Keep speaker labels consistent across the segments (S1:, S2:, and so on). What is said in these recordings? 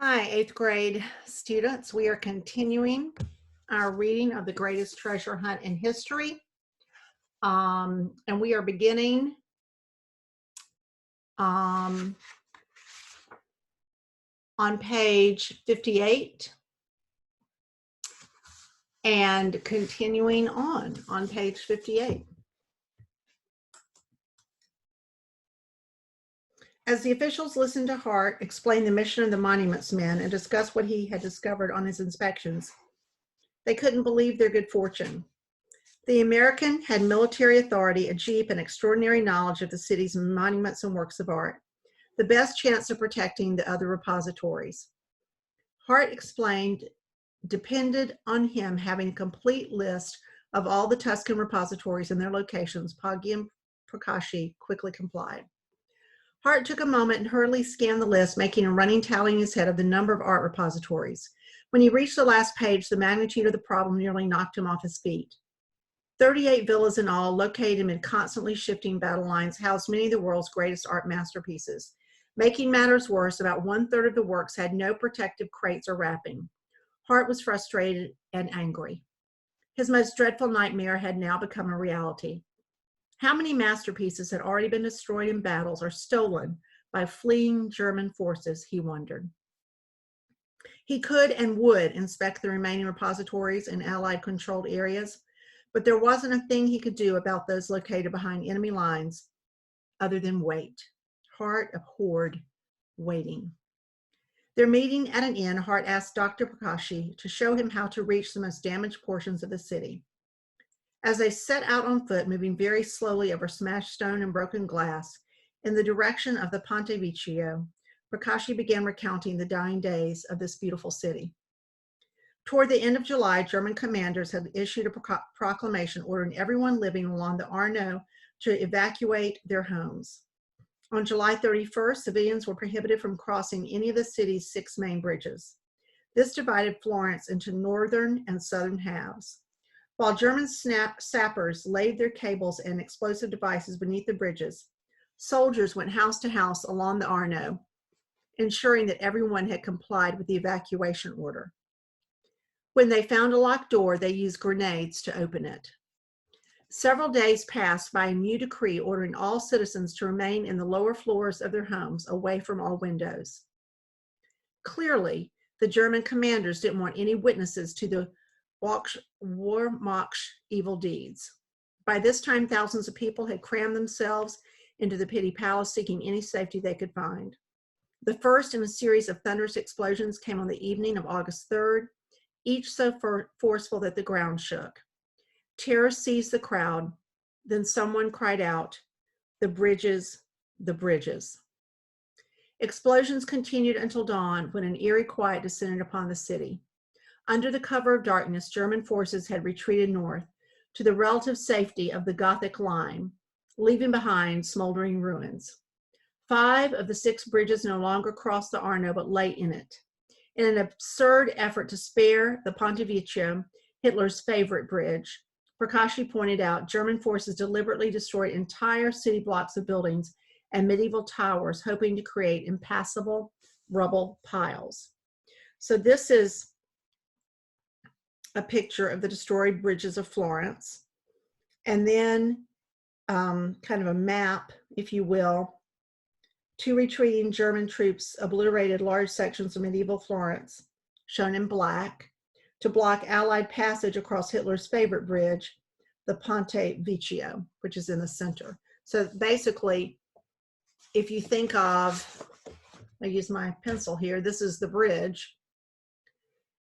S1: Hi, 8th grade students. We are continuing our reading of The Greatest Treasure Hunt in History. And we are beginning on page 58 and continuing on page 58. As the officials listened to Hart explain the mission of the monuments men and discuss what he had discovered on his inspections, they couldn't believe their good fortune. The American had military authority, a jeep, and extraordinary knowledge of the city's monuments and works of art, the best chance of protecting the other repositories. Hart explained depended on him having a complete list of all the Tuscan repositories and their locations. Poggi and Prakashi quickly complied. Hart took a moment and hurriedly scanned the list, making a running tally in his head of the number of art repositories. When he reached the last page, the magnitude of the problem nearly knocked him off his feet. 38 villas in all, located amid constantly shifting battle lines, housed many of the world's greatest art masterpieces. Making matters worse, about 1/3 of the works had no protective crates or wrapping. Hart was frustrated and angry. His most dreadful nightmare had now become a reality. How many masterpieces had already been destroyed in battles or stolen by fleeing German forces, he wondered. He could and would inspect the remaining repositories in Allied-controlled areas, but there wasn't a thing he could do about those located behind enemy lines other than wait. Hart abhorred waiting. Their meeting at an inn, Hart asked Dr. Prakashi to show him how to reach the most damaged portions of the city. As they set out on foot, moving very slowly over smashed stone and broken glass, in the direction of the Ponte Vecchio, Prakashi began recounting the dying days of this beautiful city. Toward the end of July, German commanders had issued a proclamation ordering everyone living along the Arno to evacuate their homes. On July 31st, civilians were prohibited from crossing any of the city's 6 main bridges. This divided Florence into northern and southern halves. While German sappers laid their cables and explosive devices beneath the bridges, soldiers went house to house along the Arno, ensuring that everyone had complied with the evacuation order. When they found a locked door, they used grenades to open it. Several days passed by a new decree ordering all citizens to remain in the lower floors of their homes, away from all windows. Clearly, the German commanders didn't want any witnesses to the Wehrmacht's evil deeds. By this time, thousands of people had crammed themselves into the Pitti Palace, seeking any safety they could find. The first in a series of thunderous explosions came on the evening of August 3rd, each so forceful that the ground shook. Terror seized the crowd. Then someone cried out, "The bridges, the bridges." Explosions continued until dawn, when an eerie quiet descended upon the city. Under the cover of darkness, German forces had retreated north to the relative safety of the Gothic line, leaving behind smoldering ruins. 5 of the 6 bridges no longer crossed the Arno, but lay in it. In an absurd effort to spare the Ponte Vecchio, Hitler's favorite bridge, Prakashi pointed out, German forces deliberately destroyed entire city blocks of buildings and medieval towers, hoping to create impassable rubble piles. So this is a picture of the destroyed bridges of Florence, and then kind of a map, if you will. 2 retreating German troops obliterated large sections of medieval Florence, shown in black, to block Allied passage across Hitler's favorite bridge, the Ponte Vecchio, which is in the center. So basically, if you think of, I use my pencil here, this is the bridge.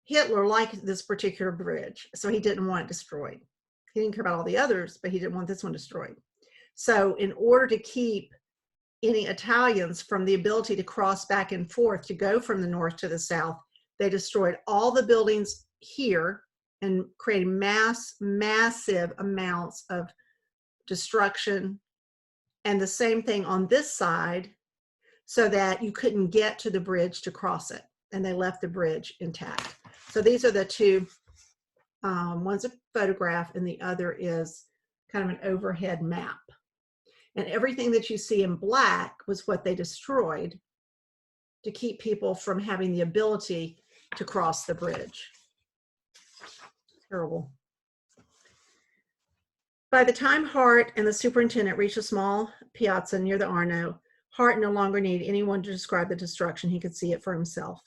S1: Hitler liked this particular bridge, so he didn't want it destroyed. He didn't care about all the others, but he didn't want this one destroyed. So in order to keep any Italians from the ability to cross back and forth to go from the north to the south, they destroyed all the buildings here and created massive amounts of destruction. And the same thing on this side, so that you couldn't get to the bridge to cross it. And they left the bridge intact. So these are the 2, one's a photograph and the other is kind of an overhead map. And everything that you see in black was what they destroyed. to keep people from having the ability to cross the bridge. Terrible. By the time Hart and the superintendent reached a small piazza near the Arno, Hart no longer needed anyone to describe the destruction. He could see it for himself.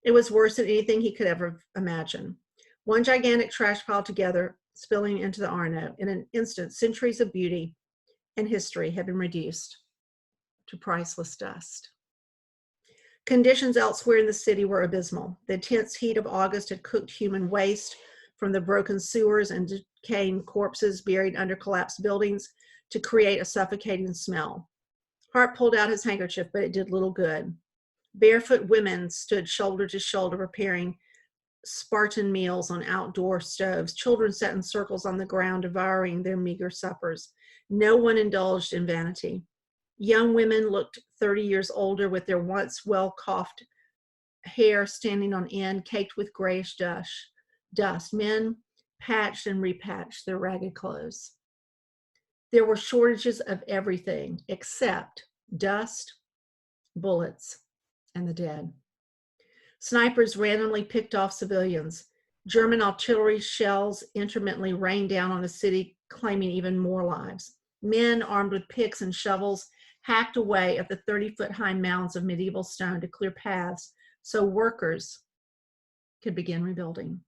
S1: It was worse than anything he could ever imagine. One gigantic trash pile together, spilling into the Arno. In an instant, centuries of beauty and history had been reduced to priceless dust. Conditions elsewhere in the city were abysmal. The intense heat of August had cooked human waste from the broken sewers and decaying corpses buried under collapsed buildings to create a suffocating smell. Hart pulled out his handkerchief, but it did little good. Barefoot women stood shoulder to shoulder preparing Spartan meals on outdoor stoves. Children sat in circles on the ground devouring their meager suppers. No one indulged in vanity. Young women looked 30 years older with their once well-coiffed hair standing on end, caked with grayish dust. Men patched and repatched their ragged clothes. There were shortages of everything except dust, bullets, and the dead. Snipers randomly picked off civilians. German artillery shells intermittently rained down on the city, claiming even more lives. Men armed with picks and shovels hacked away at the 30-foot-high mounds of medieval stone to clear paths so workers could begin rebuilding.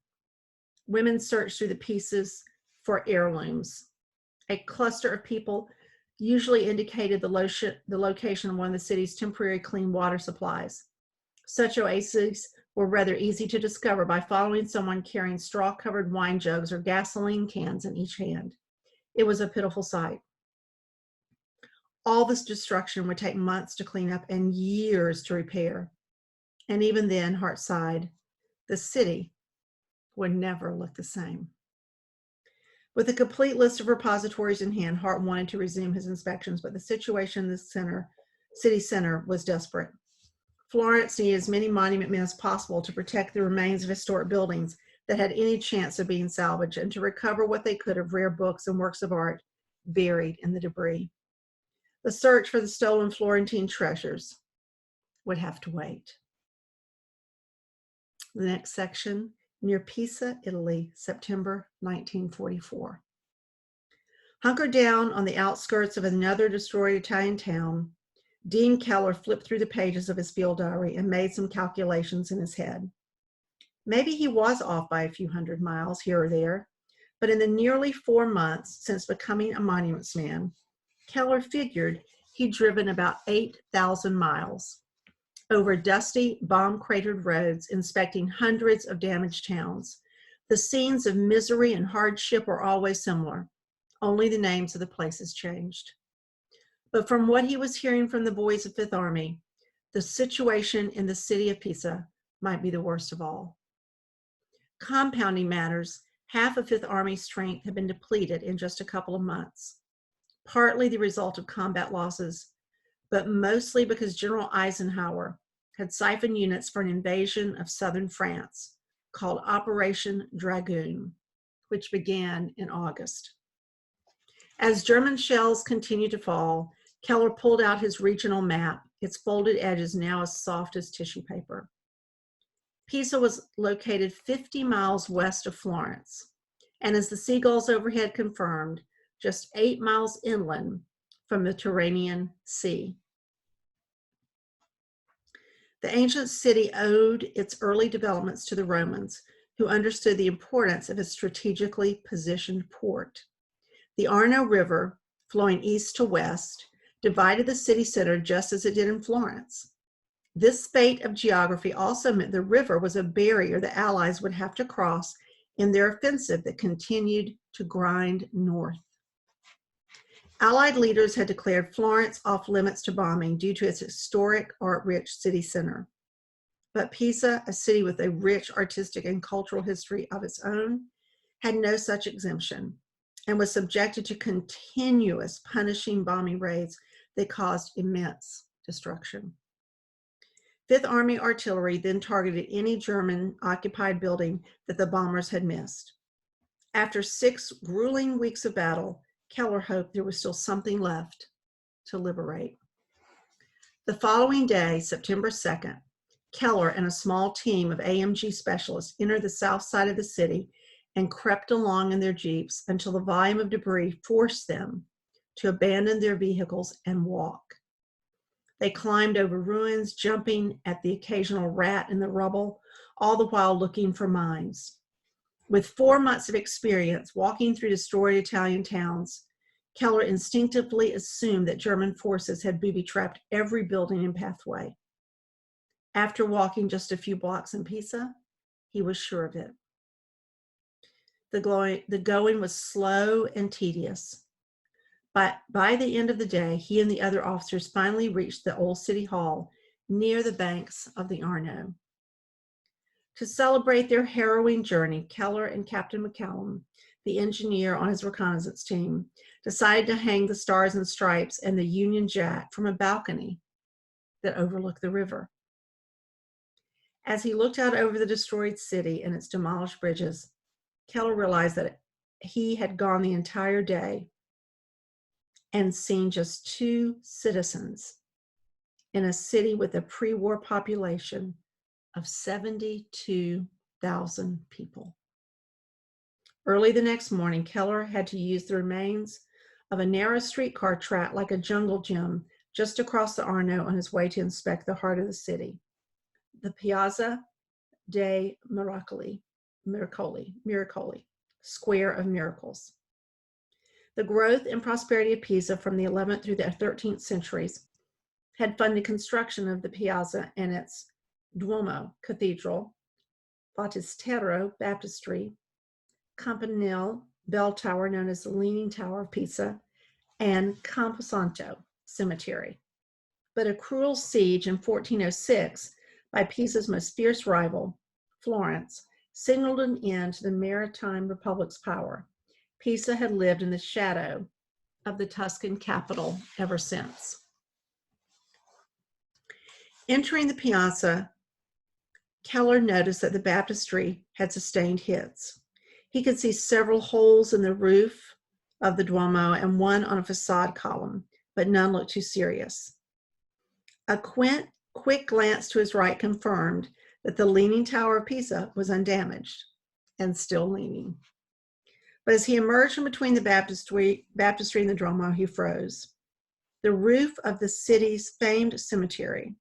S1: Women searched through the pieces for heirlooms. A cluster of people usually indicated the location of one of the city's temporary clean water supplies. Such oases were rather easy to discover by following someone carrying straw-covered wine jugs or gasoline cans in each hand. It was a pitiful sight. All this destruction would take months to clean up and years to repair. And even then, Hart sighed, the city would never look the same. With a complete list of repositories in hand, Hart wanted to resume his inspections, but the situation in the city center was desperate. Florence needed as many monument men as possible to protect the remains of historic buildings that had any chance of being salvaged and to recover what they could of rare books and works of art buried in the debris. The search for the stolen Florentine treasures would have to wait. The next section, near Pisa, Italy, September 1944. Hunkered down on the outskirts of another destroyed Italian town, Dean Keller flipped through the pages of his field diary and made some calculations in his head. Maybe he was off by a few hundred miles here or there, but in the nearly 4 months since becoming a monuments man, Keller figured he'd driven about 8,000 miles over dusty, bomb-cratered roads, inspecting hundreds of damaged towns. The scenes of misery and hardship were always similar. Only the names of the places changed. But from what he was hearing from the boys of Fifth Army, the situation in the city of Pisa might be the worst of all. Compounding matters, half of Fifth Army's strength had been depleted in just a couple of months, partly the result of combat losses, but mostly because General Eisenhower had siphoned units for an invasion of southern France called Operation Dragoon, which began in August. As German shells continued to fall, Keller pulled out his regional map, its folded edges now as soft as tissue paper. Pisa was located 50 miles west of Florence, and as the seagulls overhead confirmed, just 8 miles inland from the Tyrrhenian Sea. The ancient city owed its early developments to the Romans, who understood the importance of its strategically positioned port. The Arno River, flowing east to west, divided the city center just as it did in Florence. This fate of geography also meant the river was a barrier the Allies would have to cross in their offensive that continued to grind north. Allied leaders had declared Florence off limits to bombing due to its historic, art-rich city center. But Pisa, a city with a rich artistic and cultural history of its own, had no such exemption and was subjected to continuous punishing bombing raids that caused immense destruction. Fifth Army artillery then targeted any German-occupied building that the bombers had missed. After 6 grueling weeks of battle, Keller hoped there was still something left to liberate. The following day, September 2nd, Keller and a small team of AMG specialists entered the south side of the city and crept along in their jeeps until the volume of debris forced them to abandon their vehicles and walk. They climbed over ruins, jumping at the occasional rat in the rubble, all the while looking for mines. With 4 months of experience walking through destroyed Italian towns, Keller instinctively assumed that German forces had booby-trapped every building and pathway. After walking just a few blocks in Pisa, he was sure of it. The going was slow and tedious. But by the end of the day, he and the other officers finally reached the old city hall near the banks of the Arno. To celebrate their harrowing journey, Keller and Captain McCallum, the engineer on his reconnaissance team, decided to hang the Stars and Stripes and the Union Jack from a balcony that overlooked the river. As he looked out over the destroyed city and its demolished bridges, Keller realized that he had gone the entire day and seen just 2 citizens in a city with a pre-war population of 72,000 people. Early the next morning, Keller had to use the remains of a narrow streetcar track like a jungle gym just across the Arno on his way to inspect the heart of the city, the Piazza dei Miracoli, Square of Miracles. The growth and prosperity of Pisa from the 11th through the 13th centuries had funded construction of the piazza and its Duomo, Cathedral, Battistero, Baptistry, Campanile, Bell Tower, known as the Leaning Tower of Pisa, and Camposanto, Cemetery. But a cruel siege in 1406 by Pisa's most fierce rival, Florence, signaled an end to the maritime republic's power. Pisa had lived in the shadow of the Tuscan capital ever since. Entering the piazza, Keller noticed that the baptistry had sustained hits. He could see several holes in the roof of the Duomo and one on a facade column, but none looked too serious. A quick glance to his right confirmed that the Leaning Tower of Pisa was undamaged and still leaning. But as he emerged from between the baptistry and the Duomo, he froze. The roof of the city's famed cemetery,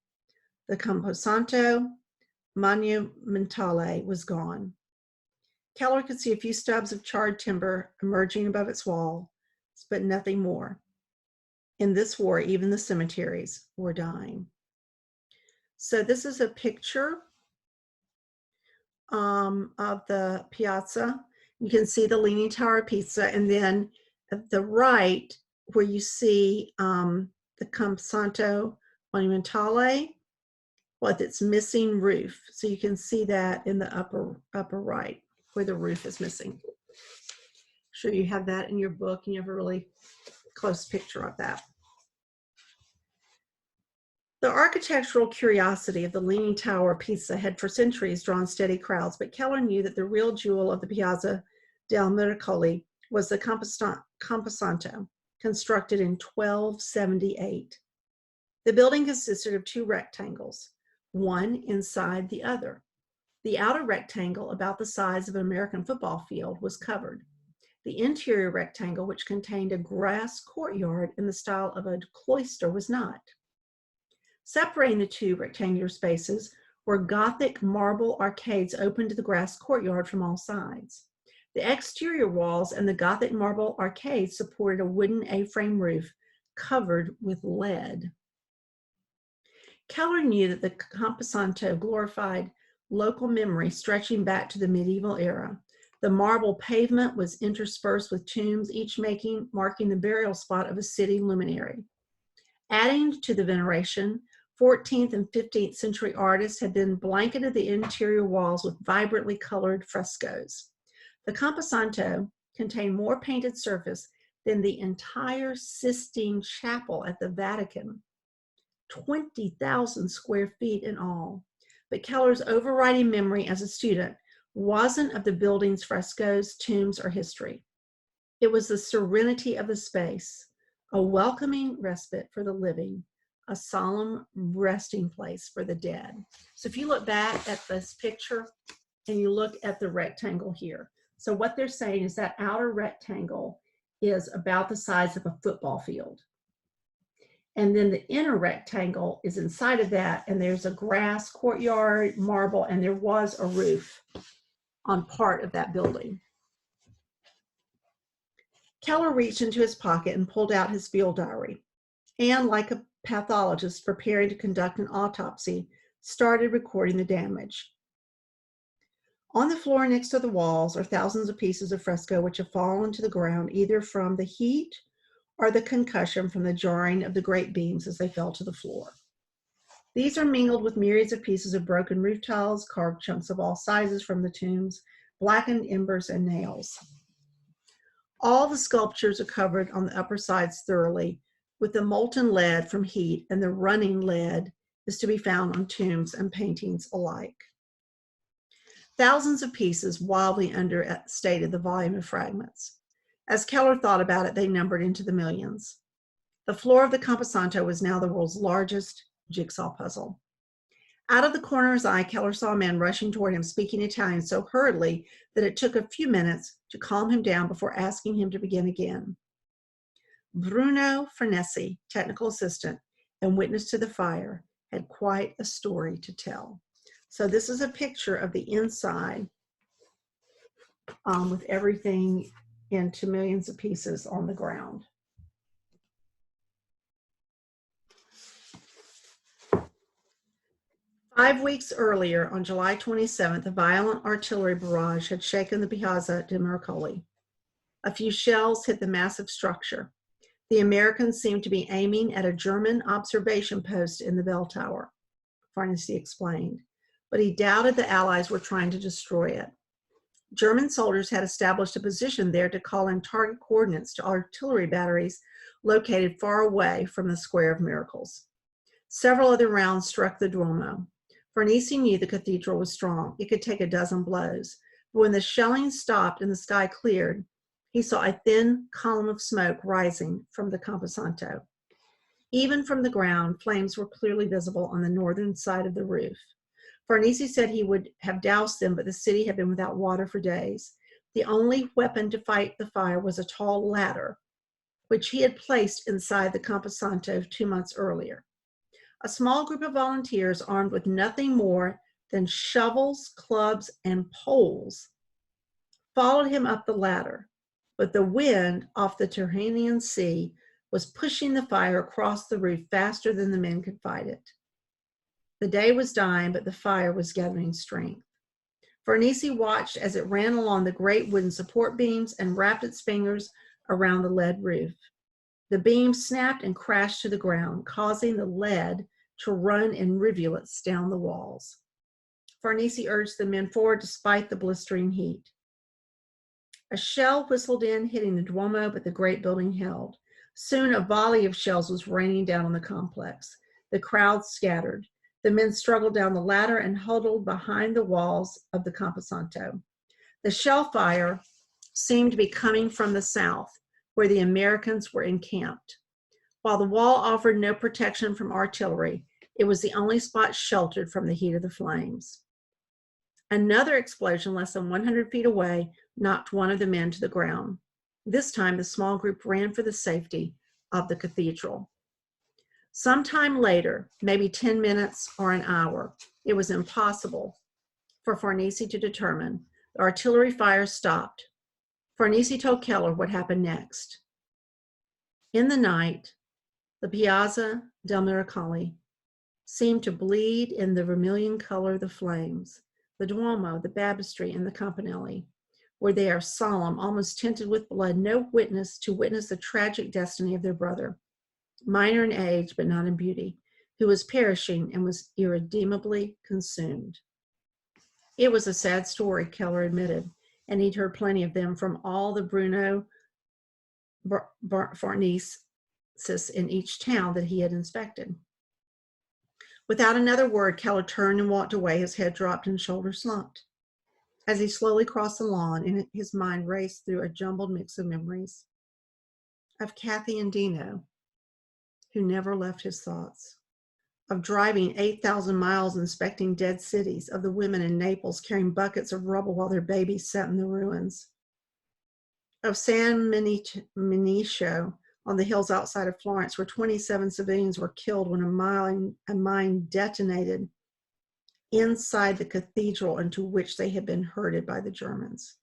S1: the Camposanto Monumentale, was gone. Keller could see a few stubs of charred timber emerging above its wall, but nothing more. In this war, even the cemeteries were dying. So this is a picture of the piazza. You can see the Leaning Tower of Pisa, and then at the right, where you see the Camposanto Monumentale, with its missing roof. So you can see that in the upper right, where the roof is missing. I'm sure you have that in your book, and you have a really close picture of that. The architectural curiosity of the Leaning Tower of Pisa had for centuries drawn steady crowds, but Keller knew that the real jewel of the Piazza del Miracoli was the Camposanto, constructed in 1278. The building consisted of 2 rectangles, one inside the other. The outer rectangle, about the size of an American football field, was covered. The interior rectangle, which contained a grass courtyard in the style of a cloister, was not. Separating the 2 rectangular spaces were Gothic marble arcades open to the grass courtyard from all sides. The exterior walls and the Gothic marble arcades supported a wooden A-frame roof covered with lead. Keller knew that the Camposanto glorified local memory stretching back to the medieval era. The marble pavement was interspersed with tombs, each marking the burial spot of a city luminary. Adding to the veneration, 14th and 15th century artists had then blanketed the interior walls with vibrantly colored frescoes. The Camposanto contained more painted surface than the entire Sistine Chapel at the Vatican, 20,000 square feet in all. But Keller's overriding memory as a student wasn't of the building's frescoes, tombs, or history. It was the serenity of the space, a welcoming respite for the living, a solemn resting place for the dead. So if you look back at this picture and you look at the rectangle here, so what they're saying is that outer rectangle is about the size of a football field. And then the inner rectangle is inside of that, and there's a grass courtyard, marble, and there was a roof on part of that building. Keller reached into his pocket and pulled out his field diary, and like a pathologist preparing to conduct an autopsy, started recording the damage. On the floor next to the walls are thousands of pieces of fresco which have fallen to the ground either from the heat or the concussion from the jarring of the great beams as they fell to the floor. These are mingled with myriads of pieces of broken roof tiles, carved chunks of all sizes from the tombs, blackened embers, and nails. All the sculptures are covered on the upper sides thoroughly with the molten lead from heat, and the running lead is to be found on tombs and paintings alike. Thousands of pieces wildly understated the volume of fragments. As Keller thought about it, they numbered into the millions. The floor of the Camposanto was now the world's largest jigsaw puzzle. Out of the corner of his eye, Keller saw a man rushing toward him, speaking Italian so hurriedly that it took a few minutes to calm him down before asking him to begin again. Bruno Farnese, technical assistant and witness to the fire, had quite a story to tell. So this is a picture of the inside with everything into millions of pieces on the ground. Five weeks earlier, on July 27th, a violent artillery barrage had shaken the Piazza di Miracoli. A few shells hit the massive structure. The Americans seemed to be aiming at a German observation post in the bell tower, Farnese explained, but he doubted the Allies were trying to destroy it. German soldiers had established a position there to call in target coordinates to artillery batteries located far away from the Square of Miracles. Several other rounds struck the Duomo. Farnese knew the cathedral was strong. It could take a dozen blows. But when the shelling stopped and the sky cleared, he saw a thin column of smoke rising from the Camposanto. Even from the ground, flames were clearly visible on the northern side of the roof. Farnese said he would have doused them, but the city had been without water for days. The only weapon to fight the fire was a tall ladder, which he had placed inside the Camposanto 2 months earlier. A small group of volunteers armed with nothing more than shovels, clubs, and poles followed him up the ladder, but the wind off the Tyrrhenian Sea was pushing the fire across the roof faster than the men could fight it. The day was dying, but the fire was gathering strength. Farnese watched as it ran along the great wooden support beams and wrapped its fingers around the lead roof. The beams snapped and crashed to the ground, causing the lead to run in rivulets down the walls. Farnese urged the men forward despite the blistering heat. A shell whistled in, hitting the Duomo, but the great building held. Soon a volley of shells was raining down on the complex. The crowd scattered. The men struggled down the ladder and huddled behind the walls of the Camposanto. The shell fire seemed to be coming from the south, where the Americans were encamped. While the wall offered no protection from artillery, it was the only spot sheltered from the heat of the flames. Another explosion less than 100 feet away knocked one of the men to the ground. This time, the small group ran for the safety of the cathedral. Sometime later, maybe 10 minutes or an hour, it was impossible for Farnese to determine. The artillery fire stopped. Farnese told Keller what happened next. In the night, the Piazza del Miracoli seemed to bleed in the vermilion color of the flames. The Duomo, the baptistry, and the campanelli were there, solemn, almost tinted with blood, no witness to witness the tragic destiny of their brother, minor in age but not in beauty, who was perishing and was irredeemably consumed. It was a sad story, Keller admitted, and he'd heard plenty of them from all the Bruno Farnese in each town that he had inspected. Without another word, Keller turned and walked away, his head dropped and shoulders slumped. As he slowly crossed the lawn, and his mind raced through a jumbled mix of memories of Kathy and Dino, who never left his thoughts. of driving 8,000 miles inspecting dead cities, of the women in Naples carrying buckets of rubble while their babies sat in the ruins, of San Minicio on the hills outside of Florence, where 27 civilians were killed when a mine detonated inside the cathedral into which they had been herded by the Germans.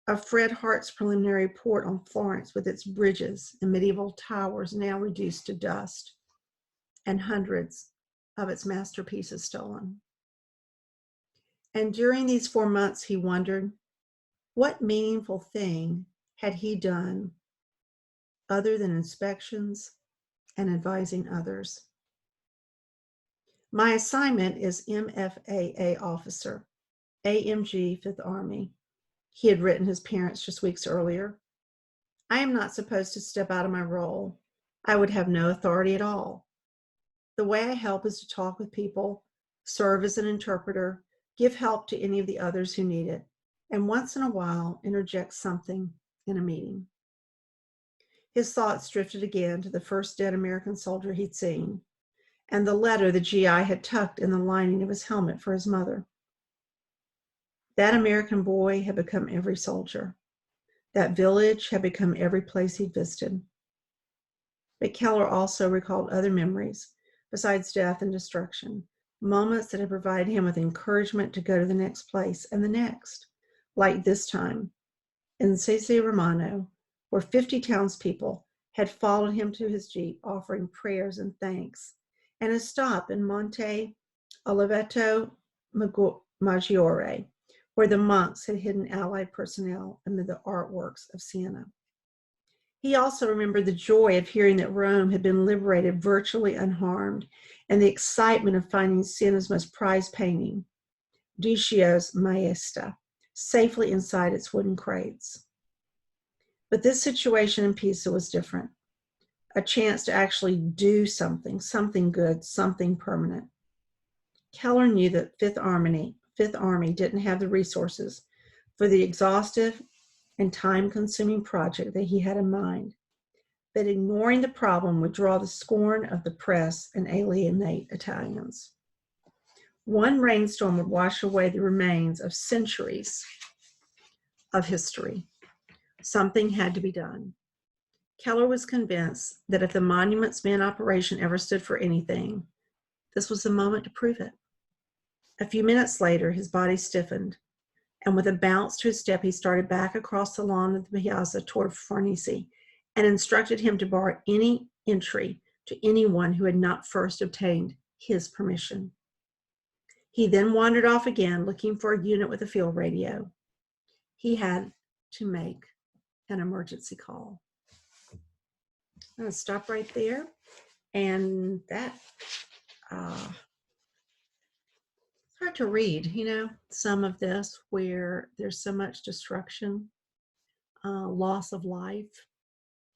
S1: Of Fred Hart's preliminary report on Florence with its bridges and medieval towers now reduced to dust, and hundreds of its masterpieces stolen. And during these 4 months, he wondered, what meaningful thing had he done other than inspections and advising others? My assignment is MFAA officer, AMG 5th Army. He had written his parents just weeks earlier. I am not supposed to step out of my role. I would have no authority at all. The way I help is to talk with people, serve as an interpreter, give help to any of the others who need it, and once in a while interject something in a meeting. His thoughts drifted again to the first dead American soldier he'd seen, and the letter the GI had tucked in the lining of his helmet for his mother. That American boy had become every soldier. That village had become every place he'd visited. But Keller also recalled other memories, besides death and destruction, moments that had provided him with encouragement to go to the next place and the next, like this time in Cese Romano, where 50 townspeople had followed him to his jeep, offering prayers and thanks, and a stop in Monte Oliveto Maggiore, where the monks had hidden Allied personnel amid the artworks of Siena. He also remembered the joy of hearing that Rome had been liberated virtually unharmed, and the excitement of finding Siena's most prized painting, Duccio's Maesta, safely inside its wooden crates. But this situation in Pisa was different. A chance to actually do something good, something permanent. Keller knew that Fifth Army didn't have the resources for the exhaustive and time-consuming project that he had in mind, but ignoring the problem would draw the scorn of the press and alienate Italians. One rainstorm would wash away the remains of centuries of history. Something had to be done. Keller was convinced that if the Monuments Men operation ever stood for anything, this was the moment to prove it. A few minutes later, his body stiffened, and with a bounce to his step, he started back across the lawn of the piazza toward Farnese and instructed him to bar any entry to anyone who had not first obtained his permission. He then wandered off again, looking for a unit with a field radio. He had to make an emergency call. I'm going to stop right there, and that it's hard to read, some of this where there's so much destruction, loss of life,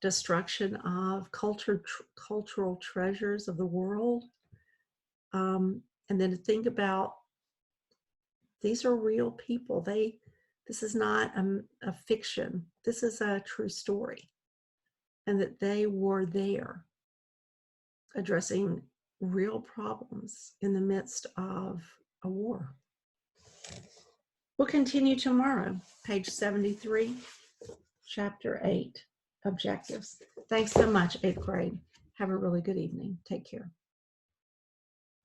S1: destruction of cultural treasures of the world. And then to think about, these are real people. This is not a fiction. This is a true story. And that they were there addressing real problems in the midst of a war. We'll continue tomorrow, page 73, chapter 8, objectives. Thanks so much, 8th grade. Have a really good evening. Take care.